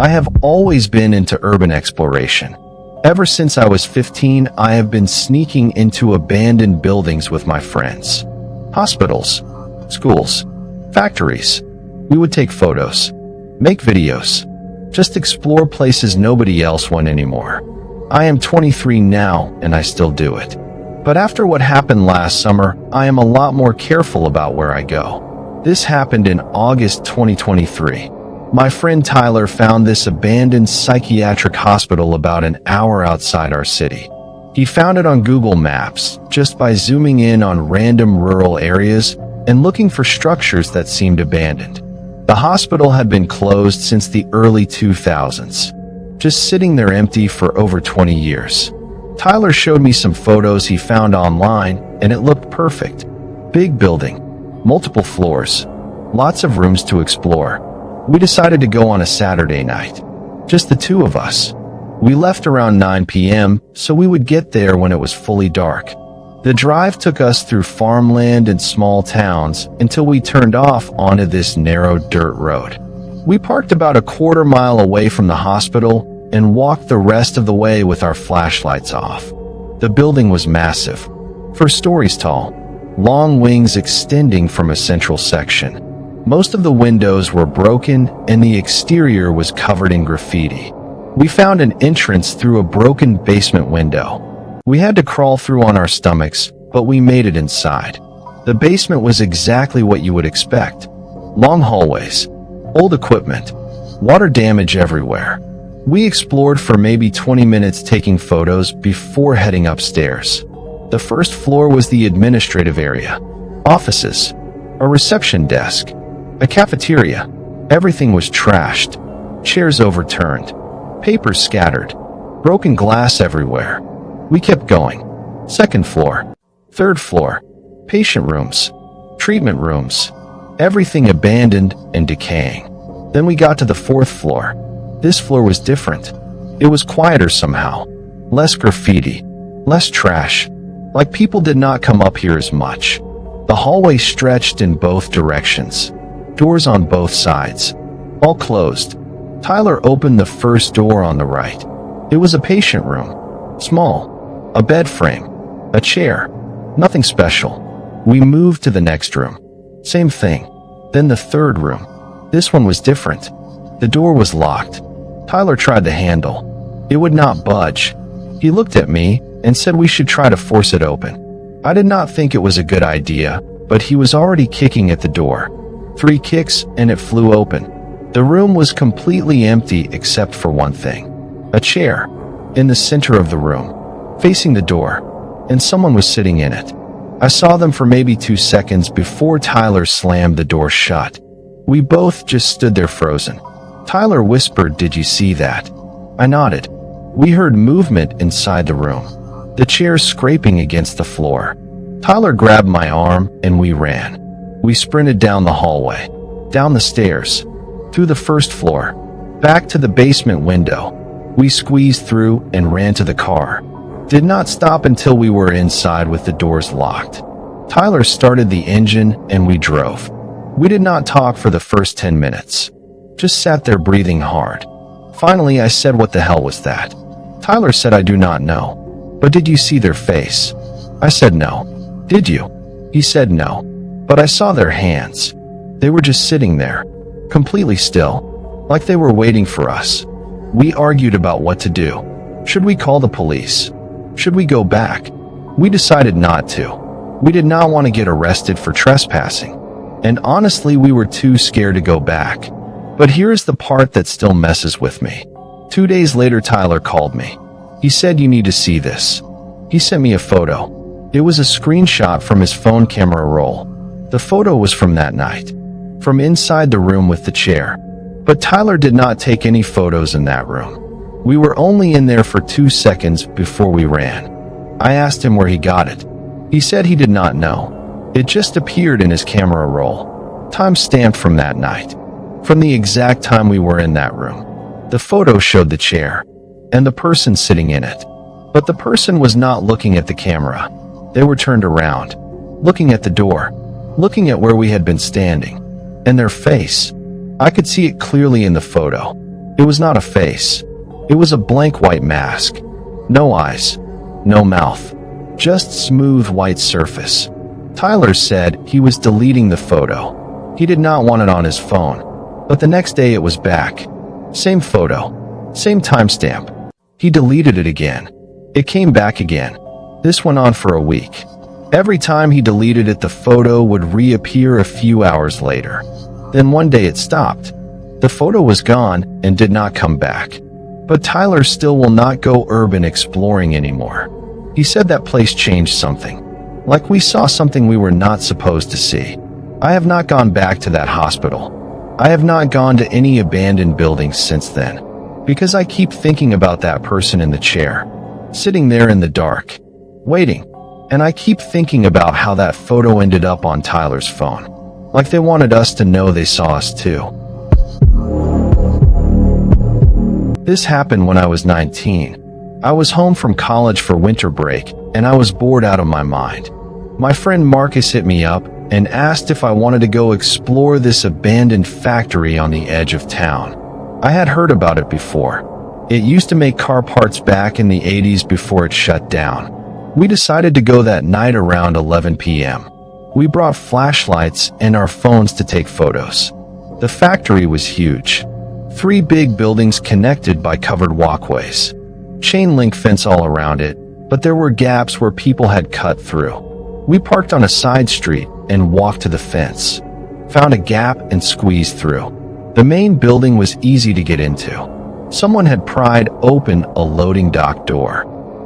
I have always been into urban exploration. Ever since I was 15, I have been sneaking into abandoned buildings with my friends. Hospitals, schools, factories. We would take photos, make videos, just explore places nobody else went anymore. I am 23 now, and I still do it. But after what happened last summer, I am a lot more careful about where I go. This happened in August 2023. My friend Tyler found this abandoned psychiatric hospital about an hour outside our city. He found it on Google Maps just by zooming in on random rural areas and looking for structures that seemed abandoned. The hospital had been closed since the early 2000s, just sitting there empty for over 20 years. Tyler showed me some photos he found online, and it looked perfect. Big building, multiple floors, lots of rooms to explore. We decided to go on a Saturday night, just the two of us. We left around 9 p.m. so we would get there when it was fully dark. The drive took us through farmland and small towns until we turned off onto this narrow dirt road. We parked about a quarter mile away from the hospital and walked the rest of the way with our flashlights off. The building was massive, 4 stories tall, long wings extending from a central section. Most of the windows were broken and the exterior was covered in graffiti. We found an entrance through a broken basement window. We had to crawl through on our stomachs, but we made it inside. The basement was exactly what you would expect. Long hallways, old equipment, water damage everywhere. We explored for maybe 20 minutes taking photos before heading upstairs. The first floor was the administrative area. Offices, a reception desk, a cafeteria. Everything was trashed, chairs overturned, papers scattered, broken glass everywhere. We kept going. Second floor, third floor, patient rooms, treatment rooms, everything abandoned and decaying. Then we got to the 4th floor. This floor was different. It was quieter somehow. Less graffiti, less trash. Like people did not come up here as much. The hallway stretched in both directions. Doors on both sides. All closed. Tyler opened the first door on the right. It was a patient room. Small. A bed frame. A chair. Nothing special. We moved to the next room. Same thing. Then the 3rd room. This one was different. The door was locked. Tyler tried the handle. It would not budge. He looked at me and said we should try to force it open. I did not think it was a good idea, but he was already kicking at the door. 3 kicks and it flew open. The room was completely empty except for one thing. A chair. In the center of the room, facing the door, and someone was sitting in it. I saw them for maybe 2 seconds before Tyler slammed the door shut. We both just stood there frozen. Tyler whispered, "Did you see that?" I nodded. We heard movement inside the room, the chair scraping against the floor. Tyler grabbed my arm and we ran. We sprinted down the hallway, down the stairs, through the 1st floor, back to the basement window. We squeezed through and ran to the car. Did not stop until we were inside with the doors locked. Tyler started the engine and we drove. We did not talk for the first 10 minutes. Just sat there breathing hard. Finally, I said, "What the hell was that?" Tyler said, "I do not know. But did you see their face?" I said, "No." "Did you?" He said, "No. But I saw their hands. They were just sitting there, completely still, like they were waiting for us." We argued about what to do. Should we call the police? Should we go back? We decided not to. We did not want to get arrested for trespassing. And honestly, we were too scared to go back. But here's the part that still messes with me. 2 days later, Tyler called me. He said, "You need to see this." He sent me a photo. It was a screenshot from his phone camera roll. The photo was from that night, from inside the room with the chair. But Tyler did not take any photos in that room. We were only in there for 2 seconds before we ran. I asked him where he got it. He said he did not know. It just appeared in his camera roll. Time stamped from that night. From the exact time we were in that room. The photo showed the chair and the person sitting in it. But the person was not looking at the camera. They were turned around, looking at the door, looking at where we had been standing. And their face, I could see it clearly in the photo. It was not a face. It was a blank white mask. No eyes. No mouth. Just smooth white surface. Tyler said he was deleting the photo. He did not want it on his phone. But the next day it was back. Same photo. Same timestamp. He deleted it again. It came back again. This went on for a week. Every time he deleted it, the photo would reappear a few hours later. Then one day it stopped. The photo was gone and did not come back. But Tyler still will not go urban exploring anymore. He said that place changed something. Like we saw something we were not supposed to see. I have not gone back to that hospital. I have not gone to any abandoned buildings since then. Because I keep thinking about that person in the chair. Sitting there in the dark. Waiting. And I keep thinking about how that photo ended up on Tyler's phone. Like they wanted us to know they saw us too. This happened when I was 19. I was home from college for winter break, and I was bored out of my mind. My friend Marcus hit me up and asked if I wanted to go explore this abandoned factory on the edge of town. I had heard about it before. It used to make car parts back in the 80s before it shut down. We decided to go that night around 11 p.m. We brought flashlights and our phones to take photos. The factory was huge. 3 big buildings connected by covered walkways. Chain link fence all around it, but there were gaps where people had cut through. We parked on a side street and walked to the fence. Found a gap and squeezed through. The main building was easy to get into. Someone had pried open a loading dock door.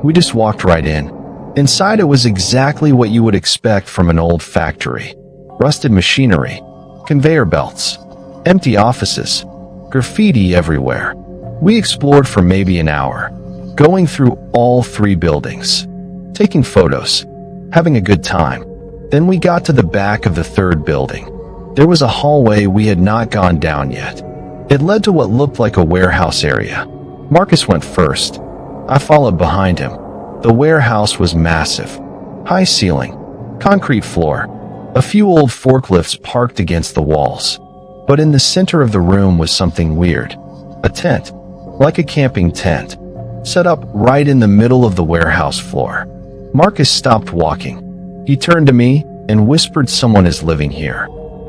We just walked right in. Inside it was exactly what you would expect from an old factory. Rusted machinery, conveyor belts, empty offices, graffiti everywhere. We explored for maybe an hour, going through all 3 buildings, taking photos, having a good time. Then we got to the back of the 3rd building. There was a hallway we had not gone down yet. It led to what looked like a warehouse area. Marcus went first. I followed behind him. The warehouse was massive. High ceiling, concrete floor, a few old forklifts parked against the walls. But in the center of the room was something weird. A tent, like a camping tent, set up right in the middle of the warehouse floor. Marcus stopped walking. He turned to me and whispered, "Someone is living here."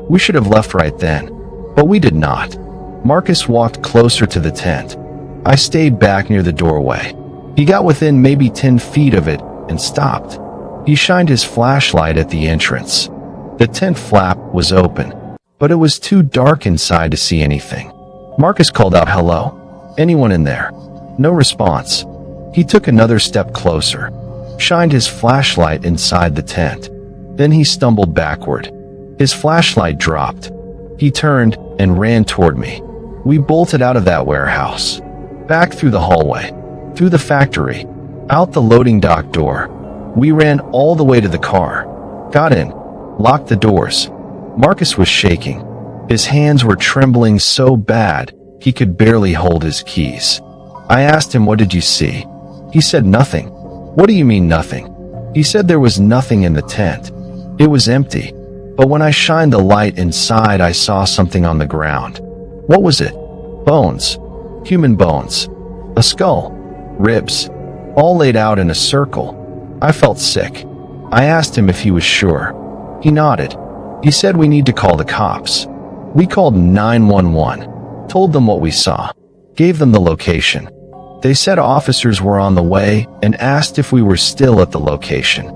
We should have left right then, but we did not. Marcus walked closer to the tent. I stayed back near the doorway. He got within maybe 10 feet of it and stopped. He shined his flashlight at the entrance. The tent flap was open, but it was too dark inside to see anything. Marcus called out, "Hello? Anyone in there?" No response. He took another step closer, shined his flashlight inside the tent. Then he stumbled backward. His flashlight dropped. He turned and ran toward me. We bolted out of that warehouse, back through the hallway, through the factory, out the loading dock door. We ran all the way to the car, got in, locked the doors. Marcus was shaking. His hands were trembling so bad he could barely hold his keys. I asked him, "What did you see?" He said, "Nothing." "What do you mean nothing?" He said there was nothing in the tent. It was empty. But when I shined the light inside, I saw something on the ground. What was it? Bones. Human bones. A skull. Ribs. All laid out in a circle. I felt sick. I asked him if he was sure. He nodded. He said, "We need to call the cops." We called 911, told them what we saw, gave them the location. They said officers were on the way and asked if we were still at the location.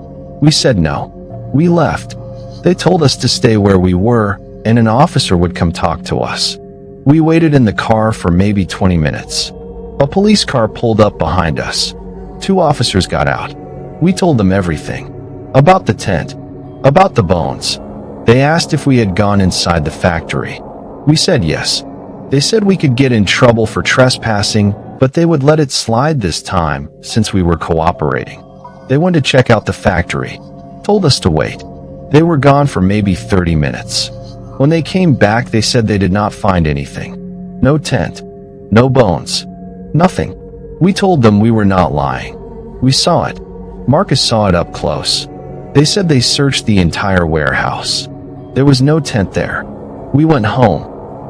We said no. We left. They told us to stay where we were and an officer would come talk to us. We waited in the car for maybe 20 minutes. A police car pulled up behind us. 2 officers got out. We told them everything. About the tent. About the bones. They asked if we had gone inside the factory. We said yes. They said we could get in trouble for trespassing, but they would let it slide this time since we were cooperating. They wanted to check out the factory. Told us to wait. They were gone for maybe 30 minutes. When they came back, they said they did not find anything. No tent. No bones. Nothing. We told them we were not lying. We saw it. Marcus saw it up close. They said they searched the entire warehouse. There was no tent there. We went home.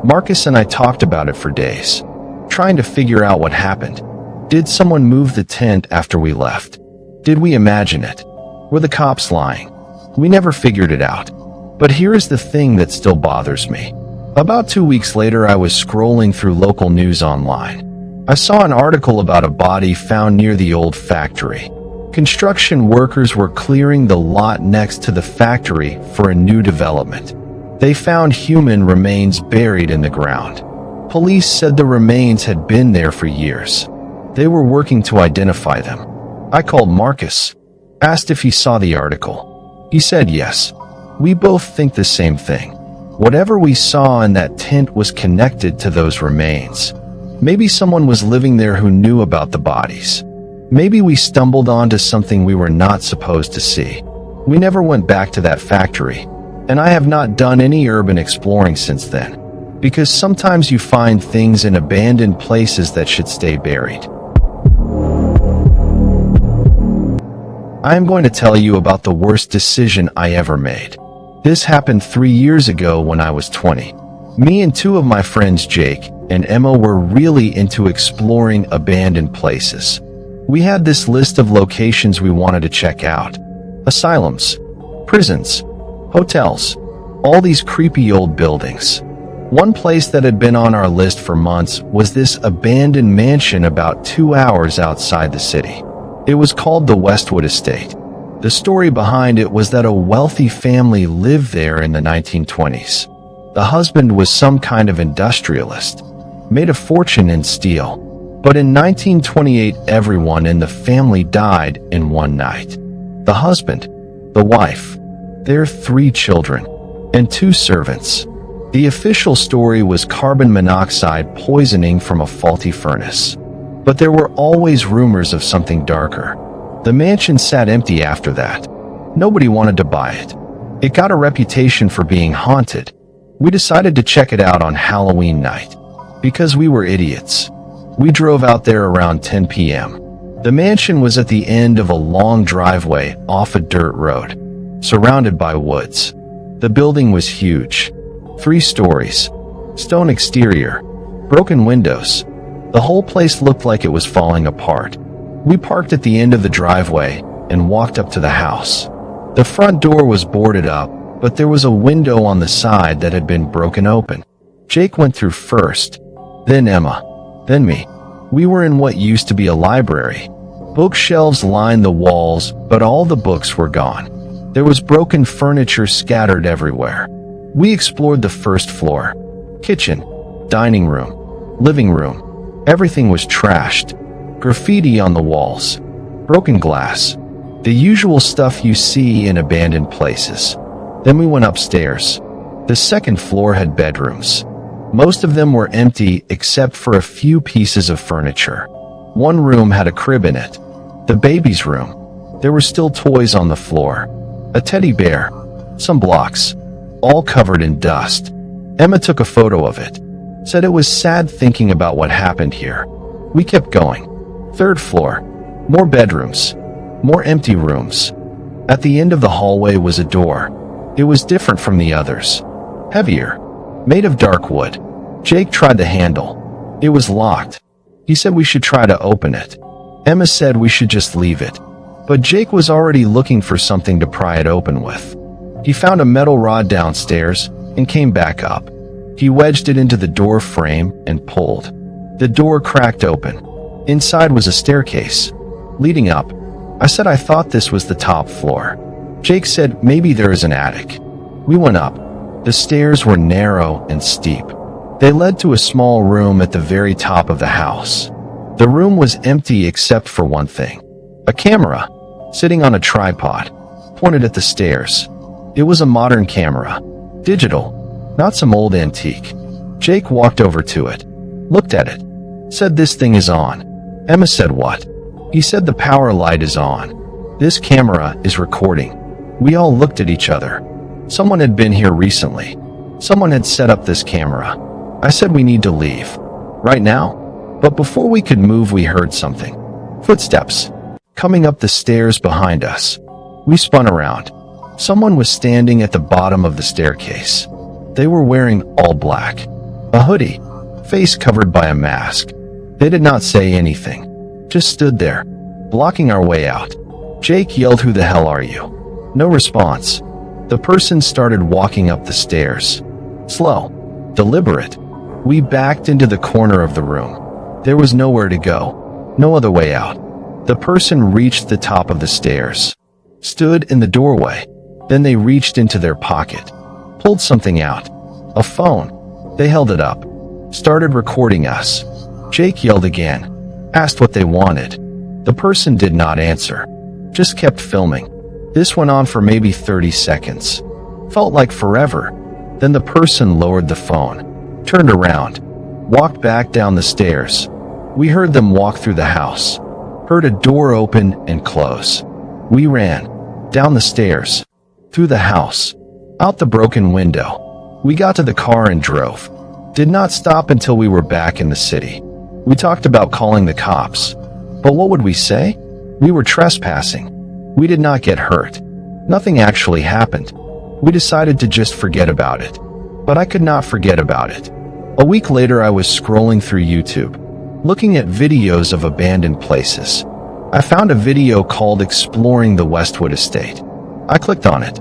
Marcus and I talked about it for days. trying to figure out what happened. Did someone move the tent after we left? Did we imagine it? Were the cops lying? We never figured it out. But here is the thing that still bothers me. About 2 weeks later, I was scrolling through local news online. I saw an article about a body found near the old factory. Construction workers were clearing the lot next to the factory for a new development. They found human remains buried in the ground. Police said the remains had been there for years. They were working to identify them. I called Marcus, asked if he saw the article. He said yes. We both think the same thing. Whatever we saw in that tent was connected to those remains. Maybe someone was living there who knew about the bodies. Maybe we stumbled onto something we were not supposed to see. We never went back to that factory, and I have not done any urban exploring since then, because sometimes you find things in abandoned places that should stay buried. I am going to tell you about the worst decision I ever made. This happened 3 years ago when I was 20. Me and two of my friends, Jake and Emma, were really into exploring abandoned places. We had this list of locations we wanted to check out. Asylums, prisons, hotels, all these creepy old buildings. One place that had been on our list for months was this abandoned mansion about 2 hours outside the city. It was called the Westwood Estate. The story behind it was that a wealthy family lived there in the 1920s. The husband was some kind of industrialist, made a fortune in steel. But in 1928, everyone in the family died in one night. The husband, the wife, their 3 children, and 2 servants. The official story was carbon monoxide poisoning from a faulty furnace. But there were always rumors of something darker. The mansion sat empty after that. Nobody wanted to buy it. It got a reputation for being haunted. We decided to check it out on Halloween night. Because we were idiots. We drove out there around 10 p.m. The mansion was at the end of a long driveway off a dirt road, surrounded by woods. The building was huge. 3 stories. Stone exterior. Broken windows. The whole place looked like it was falling apart. We parked at the end of the driveway and walked up to the house. The front door was boarded up, but there was a window on the side that had been broken open. Jake went through first, then Emma, then me. We were in what used to be a library. Bookshelves lined the walls, but all the books were gone. There was broken furniture scattered everywhere. We explored the first floor. Kitchen, dining room, living room. Everything was trashed. Graffiti on the walls. Broken glass. The usual stuff you see in abandoned places. Then we went upstairs. The second floor had bedrooms. Most of them were empty except for a few pieces of furniture. One room had a crib in it. The baby's room. There were still toys on the floor. A teddy bear. Some blocks. All covered in dust. Emma took a photo of it. Said it was sad thinking about what happened here. We kept going. 3rd floor. More bedrooms. More empty rooms. At the end of the hallway was a door. It was different from the others. Heavier. Made of dark wood. Jake tried the handle. It was locked. He said we should try to open it. Emma said we should just leave it. But Jake was already looking for something to pry it open with. He found a metal rod downstairs and came back up. He wedged it into the door frame and pulled. The door cracked open. Inside was a staircase leading up. I said I thought this was the top floor. Jake said maybe there is an attic. We went up. The stairs were narrow and steep. They led to a small room at the very top of the house. The room was empty except for one thing. A camera, sitting on a tripod, pointed at the stairs. It was a modern camera. Digital. Not some old antique. Jake walked over to it, looked at it, said this thing is on. Emma said what? He said the power light is on. This camera is recording. We all looked at each other. Someone had been here recently. Someone had set up this camera. I said we need to leave. Right now? But before we could move, we heard something. Footsteps. Coming up the stairs behind us. We spun around. Someone was standing at the bottom of the staircase. They were wearing all black. A hoodie. Face covered by a mask. They did not say anything, just stood there, blocking our way out. Jake yelled, "Who the hell are you?" No response. The person started walking up the stairs. Slow, deliberate. We backed into the corner of the room. There was nowhere to go, no other way out. The person reached the top of the stairs, stood in the doorway. Then they reached into their pocket, pulled something out. A phone. They held it up, started recording us. Jake yelled again, asked what they wanted. The person did not answer, just kept filming. This went on for maybe 30 seconds. Felt like forever. Then the person lowered the phone, turned around, walked back down the stairs. We heard them walk through the house, heard a door open and close. We ran, down the stairs, through the house, out the broken window. We got to the car and drove. Did not stop until we were back in the city. We talked about calling the cops. But what would we say? We were trespassing. We did not get hurt. Nothing actually happened. We decided to just forget about it. But I could not forget about it. A week later, I was scrolling through YouTube, looking at videos of abandoned places. I found a video called Exploring the Westwood Estate. I clicked on it.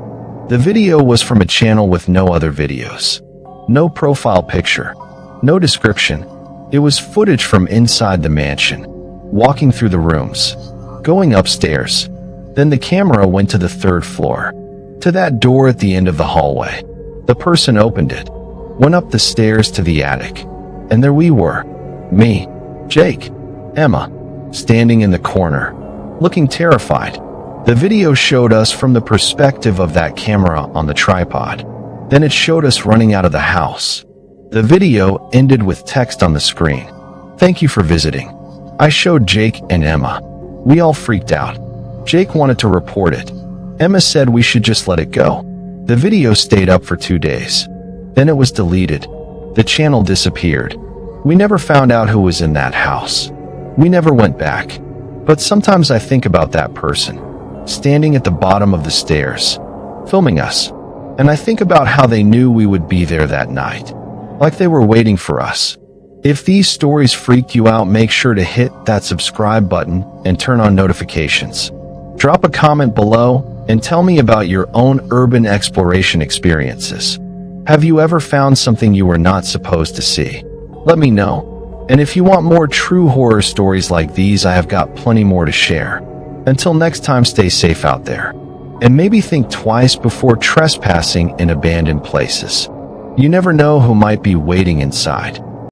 The video was from a channel with no other videos. No profile picture. No description. It was footage from inside the mansion, walking through the rooms, going upstairs. Then the camera went to the 3rd floor, to that door at the end of the hallway. The person opened it, went up the stairs to the attic, and there we were. Me, Jake, Emma, standing in the corner, looking terrified. The video showed us from the perspective of that camera on the tripod. Then it showed us running out of the house. The video ended with text on the screen. "Thank you for visiting." I showed Jake and Emma. We all freaked out. Jake wanted to report it. Emma said we should just let it go. The video stayed up for 2 days. Then it was deleted. The channel disappeared. We never found out who was in that house. We never went back. But sometimes I think about that person, standing at the bottom of the stairs, filming us. And I think about how they knew we would be there that night, like they were waiting for us. If these stories freaked you out, make sure to hit that subscribe button and turn on notifications. Drop a comment below and tell me about your own urban exploration experiences. Have you ever found something you were not supposed to see? Let me know. And if you want more true horror stories like these, I have got plenty more to share. Until next time, stay safe out there. And maybe think twice before trespassing in abandoned places. You never know who might be waiting inside.